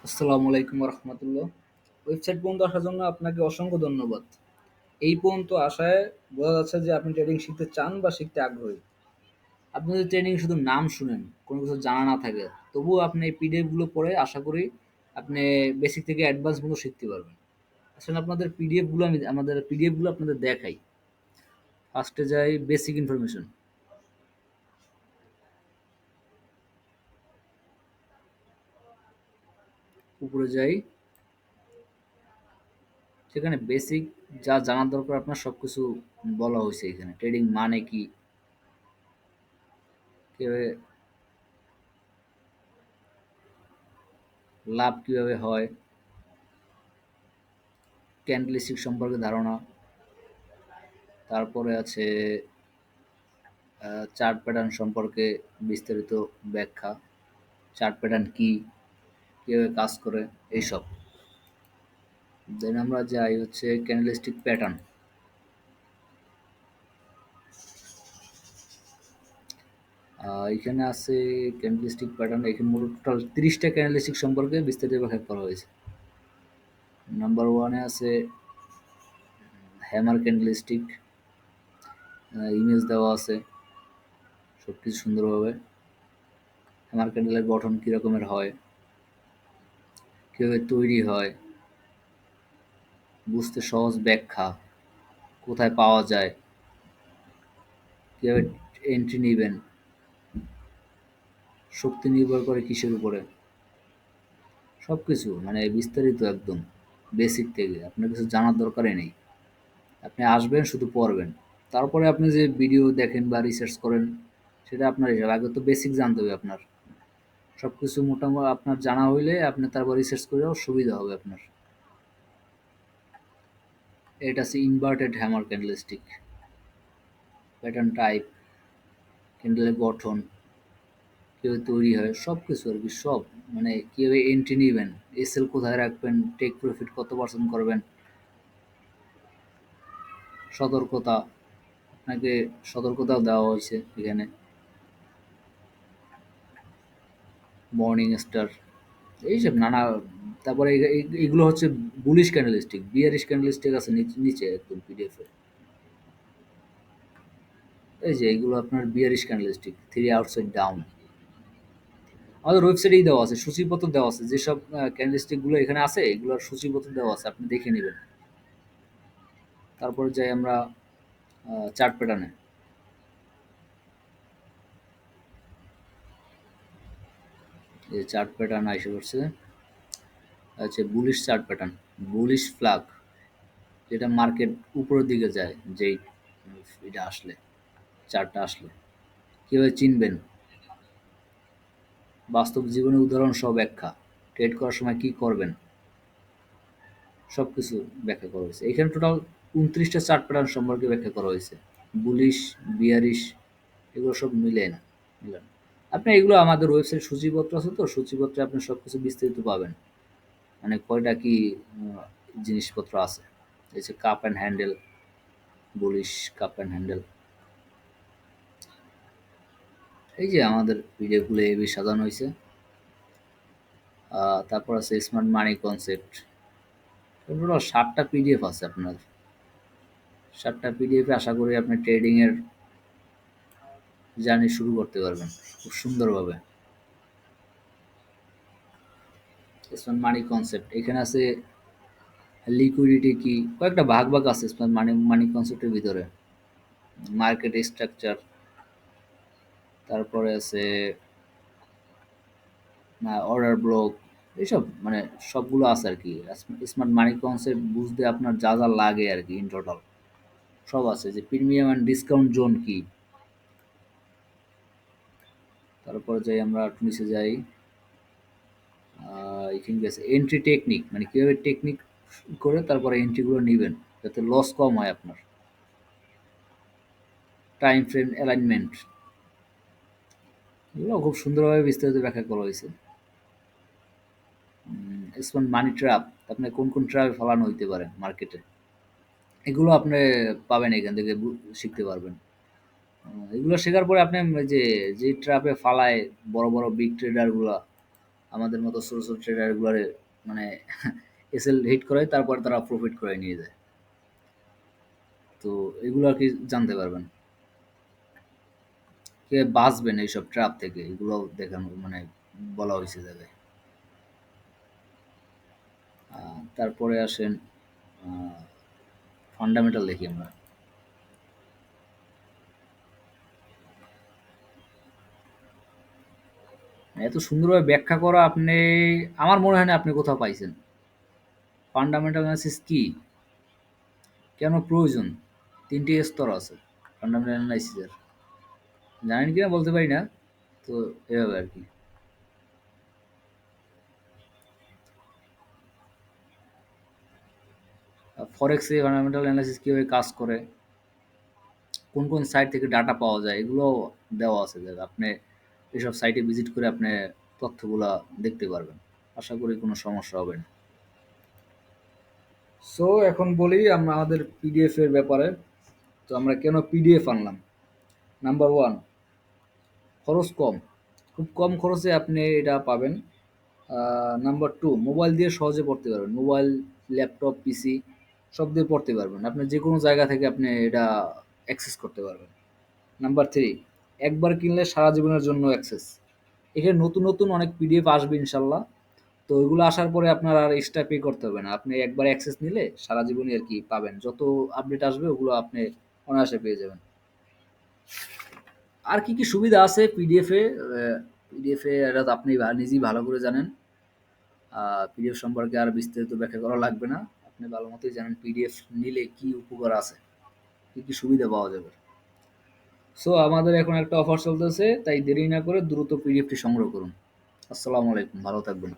আসসালামু আলাইকুম রহমতুল্লাহ। ওয়েবসাইট পর্যন্ত আসার জন্য আপনাকে অসংখ্য ধন্যবাদ। এই পর্যন্ত আসায় বোঝা যাচ্ছে যে আপনি ট্রেডিং শিখতে চান বা শিখতে আগ্রহী। আপনি যদি ট্রেডিং শুধু নাম শুনেন, কোনো কিছু জানা না থাকে, তবুও আপনি এই পিডিএফ গুলো পড়ে আশা করি আপনি বেসিক থেকে অ্যাডভান্স গুলো শিখতে পারবেন। আসলে আপনাদের পিডিএফ গুলো আমি আমাদের পিডিএফ গুলো আপনাদের দেখাই। ফার্স্টে যাই বেসিক ইনফরমেশন, উপরে যাই, সেখানে বেসিক যা জানার দরকার আপনার সবকিছু বলা হয়েছে। এখানে ট্রেডিং মানে কি, কিভাবে লাভ কিভাবে হয়, ক্যান্ডেলস্টিক সম্পর্কে ধারণা, তারপরে আছে চার্ট প্যাটার্ন সম্পর্কে বিস্তারিত ব্যাখ্যা, চার্ট প্যাটার্ন কি, কীভাবে কাজ করে, এইসব। দেন আমরা যাই হচ্ছে ক্যান্ডেলস্টিক প্যাটার্ন। এখানে আছে ক্যান্ডেলস্টিক প্যাটার্ন, এখানে মোট টোটাল 30টা ক্যান্ডেলস্টিক সম্পর্কে বিস্তারিত ব্যাখ্যা করা হয়েছে। নাম্বার ওয়ানে আছে হ্যামার ক্যান্ডেলস্টিক, ইমেজ দেওয়া আছে সব কিছু সুন্দরভাবে। হ্যামার ক্যান্ডেলের গঠন কী রকমের হয়, কীভাবে তৈরি হয়, বুঝতে সহজ ব্যাখ্যা, কোথায় পাওয়া যায়, কীভাবে এন্ট্রি নেবেন, শক্তি নির্ভর করে কিসের উপরে, সব কিছু মানে বিস্তারিত একদম বেসিক থেকে। আপনার কিছু জানার দরকারই নেই, আপনি আসবেন শুধু পড়বেন। তারপরে আপনি যে ভিডিও দেখেন বা রিসার্চ করেন সেটা আপনার হিসাব, আগে তো বেসিক জানতে হবে আপনার। সব কিছু মোটামুটি আপনার জানা হইলে আপনি তারপর রিসার্চ করেও সুবিধা হবে আপনার। এটা আছে inverted hammer candlestick, pattern type, ক্যান্ডেলের গঠন, কীভাবে তৈরি হয়, সব কিছু আর কি। সব মানে কীভাবে এন্ট্রি নেবেন, এসএল কোথায় রাখবেন, টেক প্রফিট কত পার্সেন্ট করবেন, সতর্কতা, আপনাকে সতর্কতাও দেওয়া হয়েছে এখানে। মর্নিং স্টার, এইসব নানা। তারপরে এগুলো হচ্ছে বুলিশ ক্যান্ডেলস্টিক, বিয়ারিশ ক্যান্ডেলস্টিক আছে নিচে একদম পিডিএফে। এই যে এগুলো আপনার bearish candlestick, three outside down. আমাদের ওয়েবসাইটেই দেওয়া আছে, সূচিপত্র দেওয়া আছে, যেসব ক্যান্ডেলস্টিক গুলো এখানে আছে এগুলোর সূচিপত্র দেওয়া আছে, আপনি দেখে নেবেন। তারপরে যাই আমরা চার্ট প্যাটার্নে। এই চার্ট প্যাটার্ন আইসে করছে, হচ্ছে bullish chart pattern, bullish flag, যেটা মার্কেট উপরের দিকে যায়, যেই এটা আসলে, চার্টটা আসলে কীভাবে চিনবেন, বাস্তব জীবনের উদাহরণ সহ ব্যাখ্যা, ট্রেড করার সময় কি করবেন, সব কিছু ব্যাখ্যা করা হয়েছে এখানে। টোটাল 29টা চার্ট প্যাটার্ন সম্পর্কে ব্যাখ্যা করা হয়েছে, বুলিশ, বিয়ারিশ, এগুলো সব মিলে না মিলান। আপনি এগুলো আমাদের ওয়েবসাইট সূচিপত্র আছে, তো সূচিপত্রে আপনি সব কিছু বিস্তারিত পাবেন, মানে কয়টা কি জিনিসপত্র আছে। এই যে cup and handle, bullish cup and handle, এই যে আমাদের ভিডিওগুলো এবি সাজানো হয়েছে। তারপর আছে স্মার্ট মানি কনসেপ্ট। টোটাল 7টা পিডিএফ আছে আপনার। 7টা পিডিএফে আশা করি আপনি ট্রেডিংয়ের জার্নি শুরু করতে পারবেন খুব সুন্দরভাবে। স্মার্ট মানি কনসেপ্ট এখানে আছে, লিকুইডিটি কি, কয়েকটা ভাগ ভাগ আছে স্মার্ট মানি মানি কনসেপ্টের ভিতরে। মার্কেট স্ট্রাকচার, তারপরে আছে অর্ডার ব্লক, এইসব মানে সবগুলো আছে আর কি। স্মার্ট মানি কনসেপ্ট বুঝতে আপনার যা যা লাগে আর কি ইন টোটাল সব আছে। যে প্রিমিয়াম অ্যান্ড ডিসকাউন্ট জোন কি, তারপরে যাই আমরা একটু নিচে যাই, এখানে গেছে এন্ট্রি টেকনিক, মানে কীভাবে টেকনিক করে তারপরে এন্ট্রিগুলো নেবেন যাতে লস কম হয় আপনার। টাইম ফ্রেম অ্যালাইনমেন্ট, এগুলো খুব সুন্দরভাবে বিস্তারিত ব্যাখ্যা করা হয়েছে। স্মার্ট মানি ট্র্যাপ, আপনি কোন কোন ট্র্যাপে ফেলানো হইতে পারে মার্কেটে, এগুলো আপনি পাবেন এখান থেকে, শিখতে পারবেন। এগুলো শেখার পরে আপনি ওই যে যে ট্র্যাপে ফালায় বড় বড় বিগ ট্রেডারগুলা, আমাদের মতো ছোট ছোট ট্রেডারগুলোরে মানে এসএল হিট করায়, তারপর তারা প্রফিট করে নিয়ে যায়। তো এগুলো আর কি জানতে পারবেন, কে বাঁচবেন এইসব ট্র্যাপ থেকে, এগুলো দেখানো মানে বলা হয়েছে জায়গায়। তারপরে আসেন ফান্ডামেন্টাল দেখি আমরা। এত সুন্দরভাবে ব্যাখ্যা করা আপনি, আমার মনে হয় না আপনি কোথাও পাইছেন। ফান্ডামেন্টাল অ্যানালিসিস কি, কেন প্রয়োজন, তিনটি স্তর আছে ফান্ডামেন্টাল অ্যানালাইসিসের। জানেন কিনা বলতে পারি না, তো এভাবে আর কি। ফরেক্সে ফান্ডামেন্টাল অ্যানালাইসিস কীভাবে কাজ করে, কোন কোন সাইট থেকে ডাটা পাওয়া যায়, এগুলো দেওয়া আছে, যে আপনি এসব সাইটে ভিজিট করে আপনি তথ্যগুলা দেখতে পারবেন। আশা করি কোনো সমস্যা হবে না। সো এখন বলি আমরা আমাদের পিডিএফ এর ব্যাপারে। তো আমরা কেন পিডিএফ আনলাম? নাম্বার ওয়ান, খরচ কম, খুব কম খরচে আপনি এটা পাবেন। নাম্বার টু, মোবাইল দিয়ে সহজে পড়তে পারবেন, মোবাইল, ল্যাপটপ, পিসি সব দিয়ে পড়তে পারবেন, আপনি যে কোনো জায়গা থেকে আপনি এটা অ্যাক্সেস করতে পারবেন। নাম্বার থ্রি, একবার কিনলে সারা জীবনের জন্য অ্যাক্সেস। এখানে নতুন নতুন অনেক পিডিএফ আসবে ইনশাল্লাহ। তো ওইগুলো আসার পরে আপনার আর এক্সট্রা পে করতে হবে না, আপনি একবার অ্যাক্সেস নিলে সারা জীবনই আর কি পাবেন, যত আপডেট আসবে ওগুলো আপনি অনায়াসে পেয়ে যাবেন। আর কি কি সুবিধা আছে পিডিএফে? পিডিএফে এটা তো আপনি নিজেই ভালো করে জানেন। পিডিএফ সম্পর্কে আর বিস্তারিত ব্যাখ্যা করা লাগবে না, আপনি ভালো মতোই জানেন পিডিএফ নিলে কি উপকার আছে, কি কি সুবিধা পাওয়া যাবে। সো আমাদের এখন একটা অফার চলতেছে, তাই দেরি না করে দ্রুত পিডিএফটি সংগ্রহ করুন। আসসালামু আলাইকুম, ভালো থাকবেন।